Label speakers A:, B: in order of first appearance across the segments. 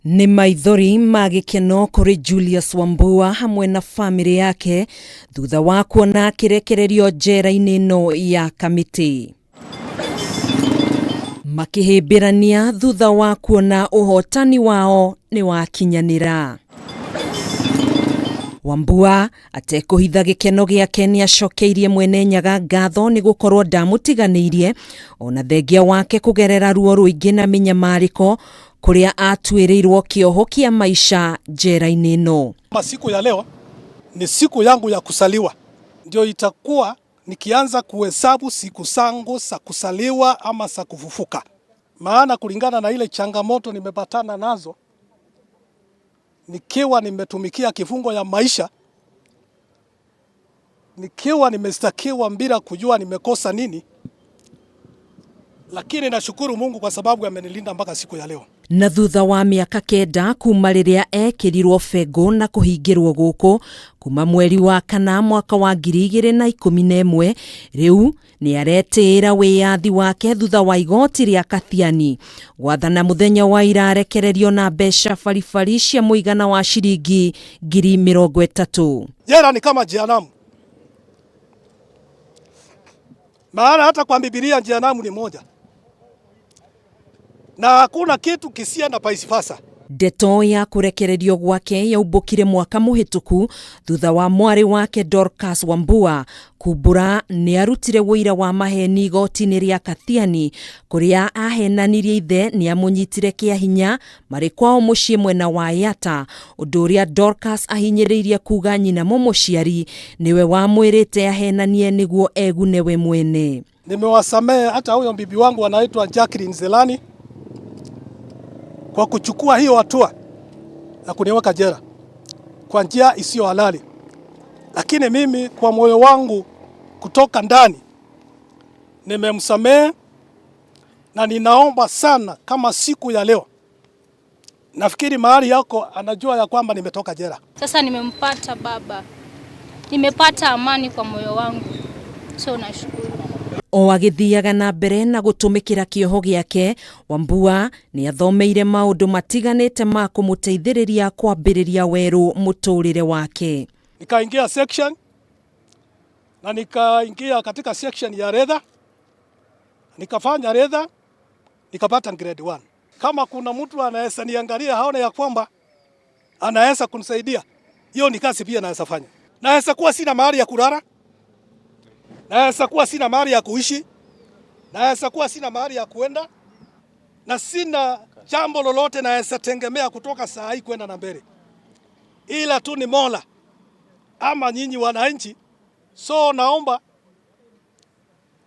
A: Ni maithori ma gikeno kuri Julius Wambua hamwe na family yake thutha wa kuona kirekereirio njera-ini no ya Kamiti. Makihibirania thutha wa kuona uhotani wao ni wakinyanira. Wambua atekuhitha gikeno giake ni acokeirie mwene nyaga ngatho ni gukorwo ndamutiganirie ona thengia wake kugerera ruo ruingi na minyamariko kuria atuirirwo kioho kia maica njera-ini no.
B: Siku ya leo ni siku yangu ya kusaliwa, ndio itakuwa nikianza kuhesabu siku zangu za kusaliwa ama za kufufuka. Maana kulingana na ile changamoto nimepatana nazo nikiwa nimetumikia kifungo ya maisha, nikiwa nimestakiwa bila kujua nimekosa nini, lakini nashukuru Mungu kwa sababu amenilinda mpaka siku ya leo.
A: Na thutha wa miaka 9 kuma riria ekirirwo fego na kuhingirwo guku kuma mweri wa kana mwaka wa 2011, riu niarekereirio wiyathi wake thutha wa igoti ria Kathiani gwathana muthenya wa irarekereirio na mbeca baribari cia muigana wa ciringi 30,000.
B: Jera ni kama jehanamu. Maana hata kwa Biblia jehanamu ni moja. Na hakuna kitu kisia na vice versa.
A: Ndeto ya kurekereirio gwake yaubukire mwaka muhituku thutha wa mwari wake Julius Wambua kumbura ni arutire wuira wa maheni igoti-ini ria Kathiani kuria ahenanirie ithe ni amunyitire kiahinya mari kwao mucii mwena wa Yata, undu uria Julius ahinyiriirie kuga nyina muciari niwe wamwirite ahenanie niguo egune we mwene.
B: Nimewasamehe hata huyo bibi wangu anaitwa Jacqueline Zelani kwa kuchukua hiyo hatua na kuniweka jela kwa njia isiyo halali. Lakini mimi kwa moyo wangu kutoka ndani nimemsamehe, na ninaomba sana kama siku ya leo, nafikiri mahali yako anajua ya kwamba nimetoka jela.
C: Sasa nimempata baba, nimepata amani kwa moyo wangu, so nashukuru.
A: O agithiaga na mbere na gutumikira kioho giake, Wambua ni athomeire maundu matiganite ma kumuteithiriria kwambiriria weru muturire wake.
B: Nikaingia section na nikaingia katika section ya redha, nikafanya redha, nikapata grade 1. Kama kuna mtu anaweza niangalia haone ya kwamba anaweza kunisaidia, hiyo ni kazi pia naweza fanya. Naweza kuwa sina mahali ya kulala, naweza kuwa sina mahali ya kuishi, naweza kuwa sina mahali ya kuenda, na sina jambo lolote naweza tegemea kutoka saa hii kwenda na mbele, ila tu ni Mola ama nyinyi wananchi. So naomba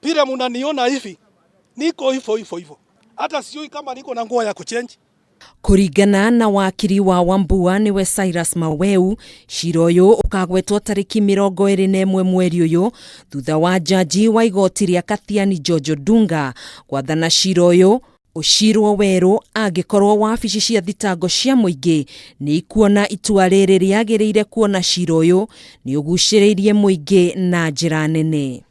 B: pira munaniona hivi, niko hivyo, hata sijui kama niko na nguo ya kuchange.
A: Kuringana na wakiri wa Wambua niwe Cyrus Maweu, cira uyu ukagwetwo tariki 21 mweri uyu thutha wa jaji wa igoti ria Kathiani George Dunga gwathana cira uyu ucirwo weru angikorwo wabici cia thitango cia muingi ni ikuona itua riri riagiriire kuona cira uyu ni uguciriirie muingi na njira nene.